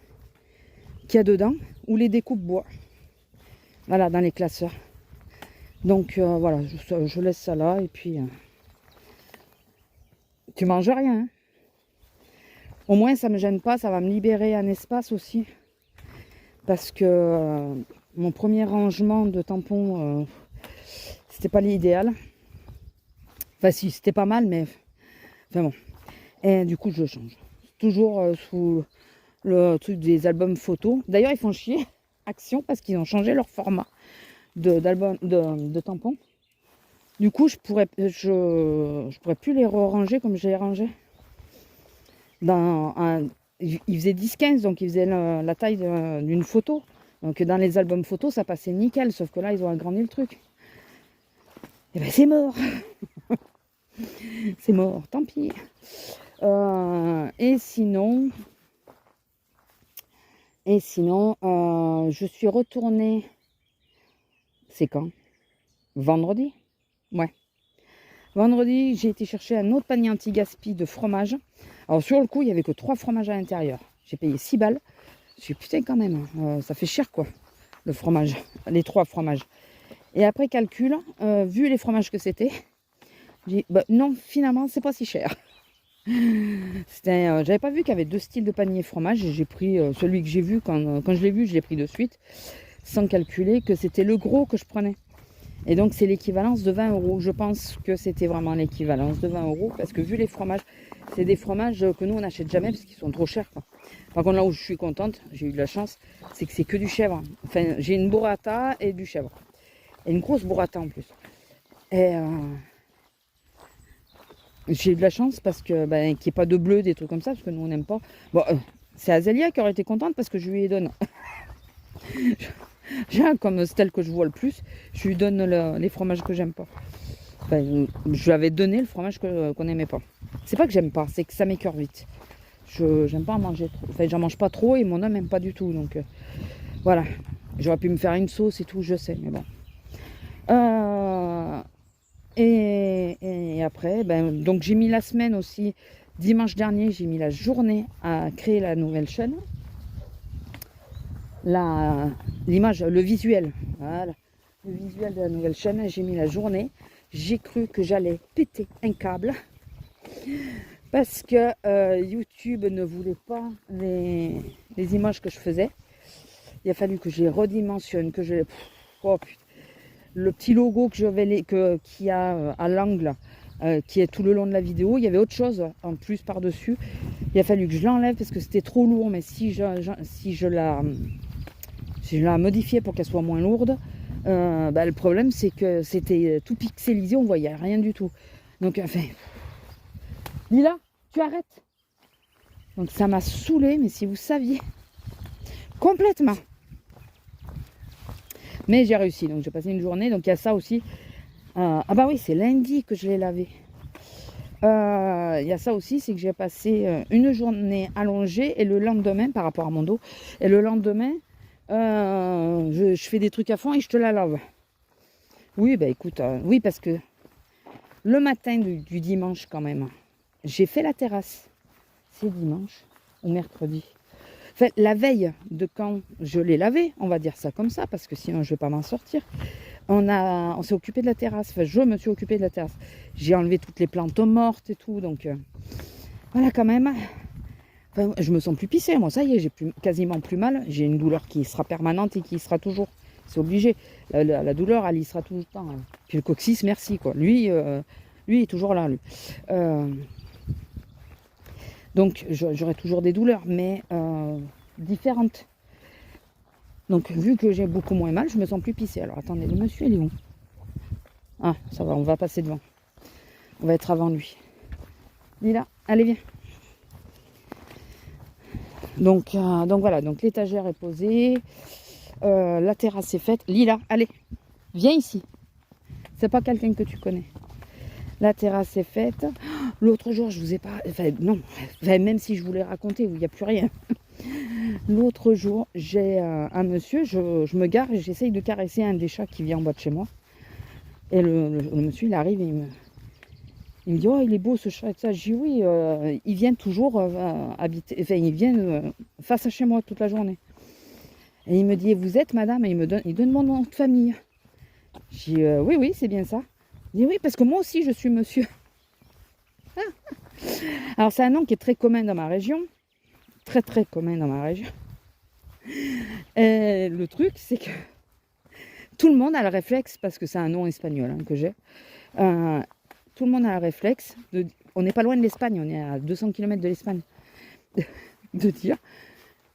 qu'il y a dedans ou les découpes bois. Voilà, dans les classeurs. Donc voilà, je laisse ça là et puis... tu manges rien. Hein. Au moins, ça me gêne pas, ça va me libérer un espace aussi. Parce que mon premier rangement de tampons, c'était pas l'idéal. Enfin si, c'était pas mal, mais enfin bon. Et du coup, je change. Toujours sous le truc des albums photos. D'ailleurs, ils font chier Action parce qu'ils ont changé leur format de tampons. Du coup, je pourrais plus les ranger comme je les rangeais. Ils faisaient 10-15, donc ils faisaient la taille d'une photo. Donc dans les albums photos, ça passait nickel, sauf que là, ils ont agrandi le truc. Et ben c'est mort. C'est mort, tant pis. Et sinon, je suis retournée. C'est quand? Vendredi? Ouais. Vendredi, j'ai été chercher un autre panier anti-gaspi de fromage. Alors sur le coup, il n'y avait que 3 fromages à l'intérieur. J'ai payé 6 balles. Je suis putain quand même, ça fait cher quoi, le fromage, les 3 fromages. Et après calcul, vu les fromages que c'était, J'ai dit, bah, non, finalement, c'est pas si cher. J'avais pas vu qu'il y avait deux styles de panier fromage. Et j'ai pris celui que j'ai vu. Quand je l'ai vu, je l'ai pris de suite. Sans calculer que c'était le gros que je prenais. Et donc, c'est l'équivalence de 20 euros. Je pense que c'était vraiment l'équivalence de 20 euros. Parce que vu les fromages, c'est des fromages que nous, on n'achète jamais parce qu'ils sont trop chers, quoi. Par contre, là où je suis contente, j'ai eu de la chance, c'est que c'est que du chèvre. Enfin, j'ai une burrata et du chèvre. Et une grosse burrata en plus. Et j'ai eu de la chance parce que qu'il n'y ait pas de bleu, des trucs comme ça, parce que nous, on n'aime pas. Bon, c'est Azélia qui aurait été contente parce que je lui donne. Comme c'est celle que je vois le plus, je lui donne les fromages que j'aime pas. Enfin, je lui avais donné le fromage qu'on n'aimait pas. C'est pas que j'aime pas, c'est que ça m'écœure vite. J'aime pas en manger trop. Enfin, j'en mange pas trop et mon homme n'aime pas du tout. Donc voilà. J'aurais pu me faire une sauce et tout, je sais, mais bon. Et après, donc j'ai mis la semaine aussi. Dimanche dernier, j'ai mis la journée à créer la nouvelle chaîne. L'image, le visuel. Voilà. Le visuel de la nouvelle chaîne, j'ai mis la journée. J'ai cru que j'allais péter un câble. Parce que YouTube ne voulait pas les images que je faisais. Il a fallu que je les redimensionne, que je... Oh putain. Le petit logo qu'il y a à l'angle, qui est tout le long de la vidéo, il y avait autre chose en plus par-dessus. Il a fallu que je l'enlève parce que c'était trop lourd. Mais si je la modifiais pour qu'elle soit moins lourde, le problème c'est que c'était tout pixelisé, on voyait rien du tout. Donc enfin, Lila, tu arrêtes. Donc ça m'a saoulée, mais si vous saviez, complètement. Mais j'ai réussi, donc j'ai passé une journée, donc il y a ça aussi. Ah bah oui, c'est lundi que je l'ai lavé. Il y a ça aussi, c'est que j'ai passé une journée allongée et le lendemain, par rapport à mon dos, et le lendemain, je fais des trucs à fond et je te la lave. Oui, bah écoute, oui, parce que le matin du dimanche quand même, j'ai fait la terrasse. C'est dimanche ou mercredi. Enfin, la veille de quand je l'ai lavé, on va dire ça comme ça, parce que sinon je ne vais pas m'en sortir. On s'est occupé de la terrasse. Enfin, je me suis occupée de la terrasse. J'ai enlevé toutes les plantes mortes et tout. Donc, voilà, quand même. Enfin, je me sens plus pissée. Moi, ça y est, j'ai quasiment plus mal. J'ai une douleur qui sera permanente et qui sera toujours. C'est obligé. La douleur, elle y sera tout le temps. Hein. Puis le coccyx, merci, quoi. Lui, il est toujours là, lui. Donc, j'aurai toujours des douleurs, mais différentes. Donc, vu que j'ai beaucoup moins mal, je me sens plus pissée. Alors, attendez, le monsieur, il est où? Ah, ça va, on va passer devant. On va être avant lui. Lila, allez, viens. Donc voilà, donc l'étagère est posée. La terrasse est faite. Lila, allez, viens ici. C'est pas quelqu'un que tu connais. La terrasse est faite. L'autre jour, je vous ai pas... Enfin, non. Enfin, même si je voulais raconter, il n'y a plus rien. L'autre jour, j'ai un monsieur, je me gare et j'essaye de caresser un des chats qui vient en bas de chez moi. Et le monsieur, il arrive et il me dit, oh, il est beau ce chat. Et ça, je dis, oui, il vient toujours habiter... Enfin, il vient face à chez moi toute la journée. Et il me dit, vous êtes madame? Et il donne mon nom de famille. Je dis, oui, oui, c'est bien ça. Il dit, oui, parce que moi aussi, je suis monsieur. Alors, c'est un nom qui est très commun dans ma région. Très, très commun dans ma région. Et le truc, c'est que tout le monde a le réflexe, parce que c'est un nom espagnol que j'ai, tout le monde a le réflexe, on n'est pas loin de l'Espagne, on est à 200 km de l'Espagne, de dire,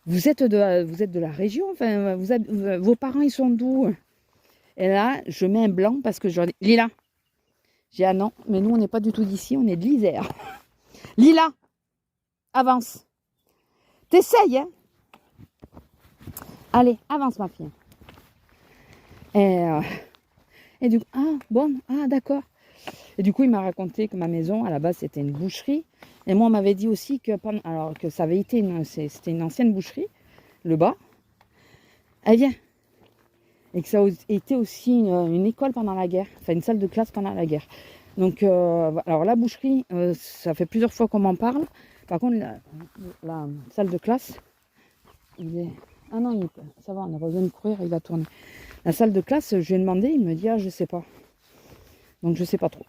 vous êtes de la région, enfin, vos parents, ils sont d'où? Et là, je mets un blanc parce que je leur dis, Lila. J'ai dit, ah non, mais nous, on n'est pas du tout d'ici, on est de l'Isère. Lila, avance. T'essayes, hein? Allez, avance, ma fille. Et du coup, ah, bon, ah, d'accord. Et du coup, il m'a raconté que ma maison, à la base, c'était une boucherie. Et moi, on m'avait dit aussi que, que ça avait été c'était une ancienne boucherie, le bas. Elle vient. Et que ça a été aussi une école pendant la guerre, enfin une salle de classe pendant la guerre. Donc, alors la boucherie, ça fait plusieurs fois qu'on m'en parle. Par contre, la salle de classe, ah non, ça va, on n'a pas besoin de courir, il va tourner. La salle de classe, je lui ai demandé, il me dit, ah, je sais pas. Donc, je sais pas trop.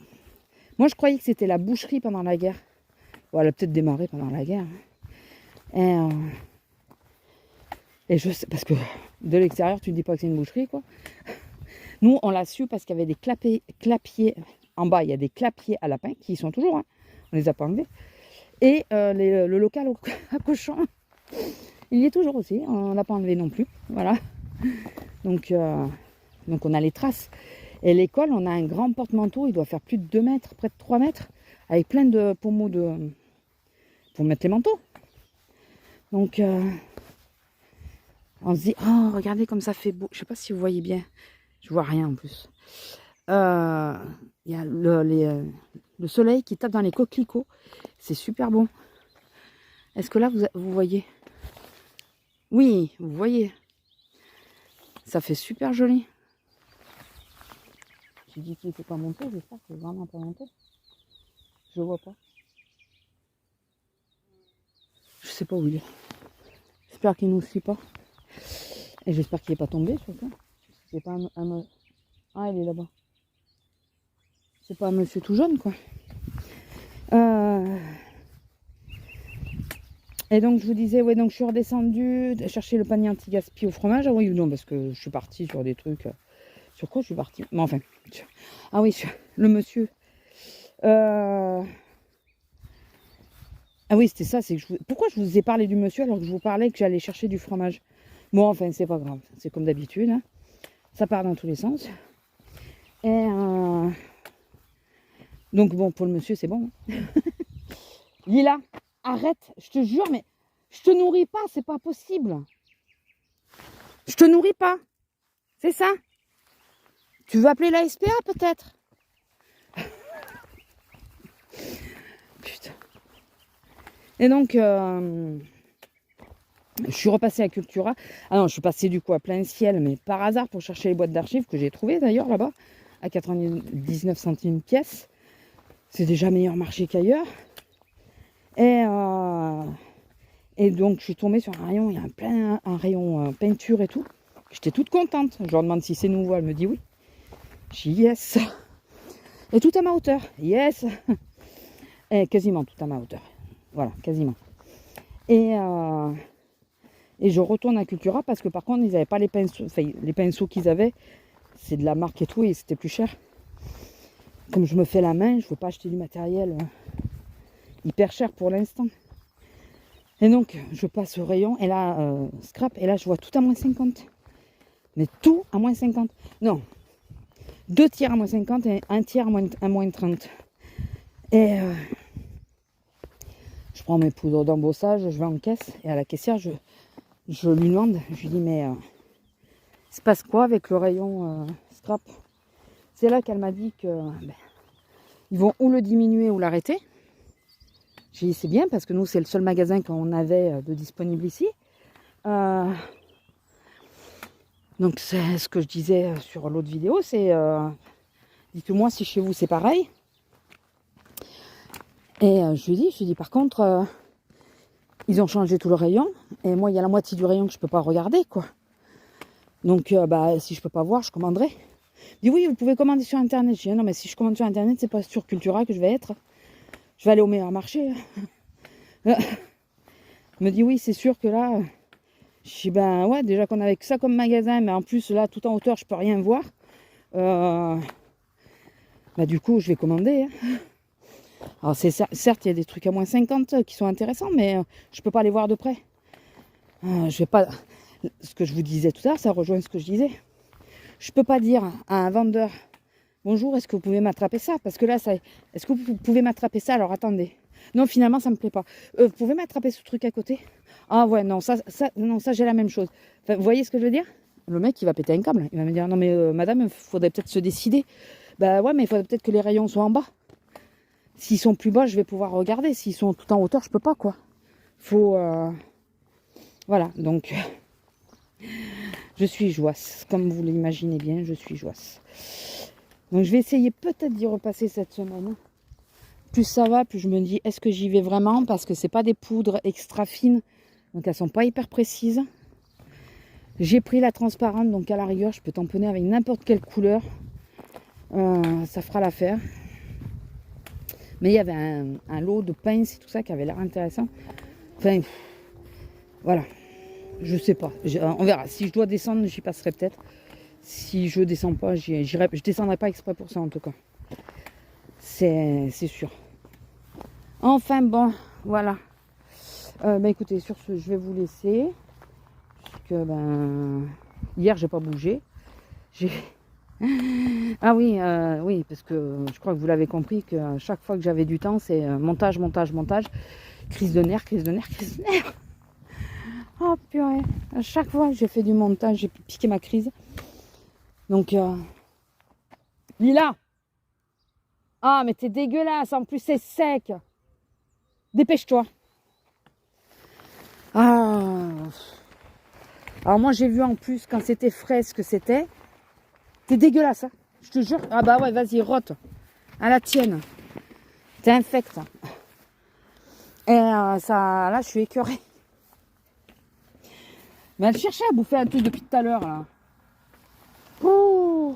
Moi, je croyais que c'était la boucherie pendant la guerre. Bon, elle a peut-être démarré pendant la guerre. Hein. Et je sais, parce que de l'extérieur, tu ne dis pas que c'est une boucherie, quoi. Nous, on l'a su parce qu'il y avait des clapiers. En bas, il y a des clapiers à lapin qui y sont toujours. Hein. On les a pas enlevés. Et le local à cochon, il y est toujours aussi. On l'a pas enlevé non plus. Voilà. Donc on a les traces. Et l'école, on a un grand porte-manteau. Il doit faire plus de 2 mètres, près de 3 mètres. Avec plein de pommeaux pour mettre les manteaux. Donc, on se dit, oh, regardez comme ça fait beau. Je sais pas si vous voyez bien. Je vois rien en plus. Il y a le soleil qui tape dans les coquelicots. C'est super bon. Est-ce que là, vous voyez? Oui, vous voyez. Ça fait super joli. J'ai dit qu'il ne faut pas monter. J'espère qu'il ne faut vraiment pas monter. Je vois pas. Je sais pas où il est. J'espère qu'il ne nous suit pas. Et j'espère qu'il n'est pas tombé surtout. C'est pas un... Ah, il est là-bas. C'est pas un monsieur tout jeune, quoi. Et donc, je vous disais, ouais, donc je suis redescendue chercher le panier anti-gaspi au fromage. Ah oui ou non, parce que je suis partie sur des trucs... Sur quoi je suis partie? Mais enfin... Ah oui, le monsieur... Ah oui, c'était ça. C'est que pourquoi je vous ai parlé du monsieur alors que je vous parlais que j'allais chercher du fromage? Bon, enfin, c'est pas grave. C'est comme d'habitude. Hein. Ça part dans tous les sens. Et... Donc, bon, pour le monsieur, c'est bon. Lila, arrête. Je te jure, mais... Je te nourris pas, c'est pas possible. Je te nourris pas. C'est ça? Tu veux appeler la SPA peut-être? Putain. Et donc, je suis repassée à Cultura. Ah non, je suis passée du coup à plein ciel, mais par hasard pour chercher les boîtes d'archives que j'ai trouvées d'ailleurs là-bas, à 99 centimes pièce. C'est déjà meilleur marché qu'ailleurs. Et donc, je suis tombée sur un rayon, il y a un rayon peinture et tout. J'étais toute contente. Je leur demande si c'est nouveau, elle me dit oui. Je dis yes. Et tout à ma hauteur, yes. Et quasiment tout à ma hauteur. Voilà, quasiment. Et je retourne à Cultura parce que par contre, ils n'avaient pas les pinceaux. Enfin, les pinceaux qu'ils avaient, c'est de la marque et tout, et c'était plus cher. Comme je me fais la main, je ne veux pas acheter du matériel hyper cher pour l'instant. Et donc, je passe au rayon, et là, scrap, et là, je vois tout à moins 50. Mais tout à moins 50. Non. 2 tiers à moins 50 et 1 tiers à moins 30. Et je prends mes poudres d'embossage, je vais en caisse, et à la caissière, je lui demande, je lui dis, mais il se passe quoi avec le rayon scrap? C'est là qu'elle m'a dit que ils vont ou le diminuer ou l'arrêter. J'ai dit, c'est bien, parce que nous, c'est le seul magasin qu'on avait de disponible ici. Donc, c'est ce que je disais sur l'autre vidéo, c'est... dites-moi si chez vous, c'est pareil. Et je lui dis, par contre, ils ont changé tout le rayon. Et moi, il y a la moitié du rayon que je ne peux pas regarder, quoi. Donc, si je ne peux pas voir, je commanderai. Il dit, oui, vous pouvez commander sur Internet. Je dis, non, mais si je commande sur Internet, c'est pas sur Cultura que je vais être. Je vais aller au meilleur marché. Il me dit, oui, c'est sûr que là... Je dis, ben ouais, déjà qu'on avait que ça comme magasin, mais en plus, là, tout en hauteur, je peux rien voir. Du coup, je vais commander. Hein. Alors, certes, il y a des trucs à moins 50 qui sont intéressants, mais je peux pas les voir de près. Je vais pas... Ce que je vous disais tout à l'heure, ça rejoint ce que je disais. Je peux pas dire à un vendeur, bonjour, est-ce que vous pouvez m'attraper ça? Parce que là, est-ce que vous pouvez m'attraper ça? Alors, attendez. Non, finalement, ça me plaît pas. Vous pouvez m'attraper ce truc à côté? Ah ouais, non, ça j'ai la même chose. Enfin, vous voyez ce que je veux dire? Le mec, il va péter un câble. Il va me dire, non mais madame, il faudrait peut-être se décider. Bah ouais, mais il faudrait peut-être que les rayons soient en bas. S'ils sont plus bas, je vais pouvoir regarder. S'ils sont tout en hauteur, je peux pas, quoi. Faut... Voilà, donc... je suis joisse. Comme vous l'imaginez bien, je suis joisse. Donc je vais essayer peut-être d'y repasser cette semaine. Plus ça va, plus je me dis, est-ce que j'y vais vraiment? Parce que c'est pas des poudres extra fines. Donc elles sont pas hyper précises. J'ai pris la transparente, donc à la rigueur, je peux tamponner avec n'importe quelle couleur. Ça fera l'affaire. Mais il y avait un lot de pinces et tout ça qui avait l'air intéressant. Enfin, voilà. Je sais pas. On verra. Si je dois descendre, j'y passerai peut-être. Si je descends pas, j'irai. Je descendrai pas exprès pour ça en tout cas. C'est sûr. Enfin bon, voilà. Écoutez, sur ce, je vais vous laisser. Parce que hier j'ai pas bougé. Ah oui, oui, parce que je crois que vous l'avez compris que chaque fois que j'avais du temps, c'est montage, montage, montage. Crise de nerfs, crise de nerfs, crise de nerfs. Oh purée, à chaque fois que j'ai fait du montage, j'ai piqué ma crise. Donc, Lila. Ah, mais t'es dégueulasse, en plus c'est sec. Dépêche-toi. Ah. Alors moi j'ai vu en plus quand c'était frais ce que c'était. T'es dégueulasse, hein. Je te jure. Ah bah ouais, vas-y, rote. À la tienne. T'es infecte. Et ça, là, je suis écœurée. Mais elle cherchait à bouffer un truc depuis tout à l'heure, là. Ouh.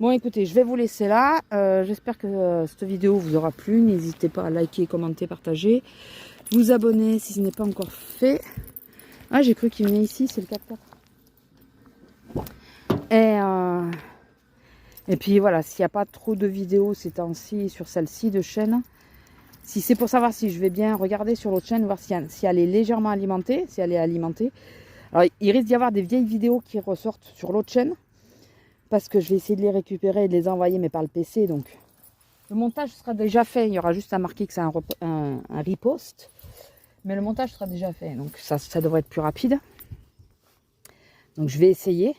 Bon, écoutez, je vais vous laisser là. J'espère que cette vidéo vous aura plu. N'hésitez pas à liker, commenter, partager. Vous abonner si ce n'est pas encore fait. Ah, j'ai cru qu'il venait ici, c'est le 4x4. Et puis voilà, s'il n'y a pas trop de vidéos ces temps-ci sur celle-ci de chaîne, si c'est pour savoir si je vais bien regarder sur l'autre chaîne, voir si elle est légèrement alimentée, si elle est alimentée. Alors, il risque d'y avoir des vieilles vidéos qui ressortent sur l'autre chaîne, parce que je vais essayer de les récupérer et de les envoyer, mais par le PC. Donc, le montage sera déjà fait. Il y aura juste à marquer que c'est un repost. Mais le montage sera déjà fait. Donc, ça devrait être plus rapide. Donc, je vais essayer.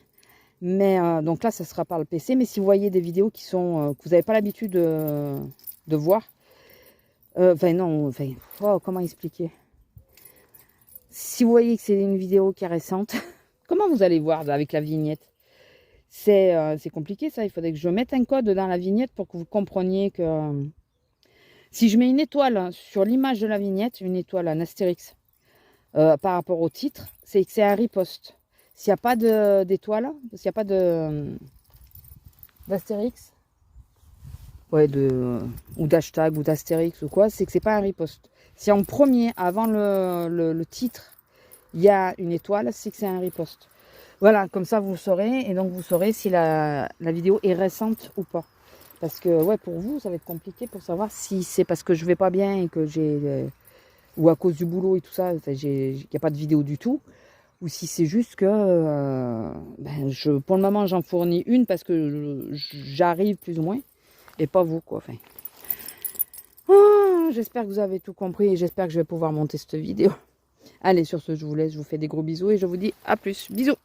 Mais donc là, ça sera par le PC. Mais si vous voyez des vidéos qui sont que vous n'avez pas l'habitude de voir, comment expliquer? Si vous voyez que c'est une vidéo qui est récente, comment vous allez voir avec la vignette? C'est compliqué ça. Il faudrait que je mette un code dans la vignette pour que vous compreniez que si je mets une étoile sur l'image de la vignette, une étoile, un astérix, par rapport au titre, c'est que c'est un riposte. S'il n'y a pas d'étoile, s'il n'y a pas d'astérix, ouais, ou d'hashtag ou d'astérix ou quoi, c'est que c'est pas un riposte. Si en premier, avant le titre, il y a une étoile, c'est que c'est un riposte. Voilà, comme ça vous saurez, et donc vous saurez si la vidéo est récente ou pas. Parce que ouais, pour vous, ça va être compliqué pour savoir si c'est parce que je vais pas bien et que j'ai ou à cause du boulot et tout ça, il n'y a pas de vidéo du tout, ou si c'est juste que pour le moment j'en fournis une parce que j'arrive plus ou moins, et pas vous quoi. Enfin, j'espère que vous avez tout compris et j'espère que je vais pouvoir monter cette vidéo. Allez, sur ce, je vous laisse, je vous fais des gros bisous et je vous dis à plus. Bisous.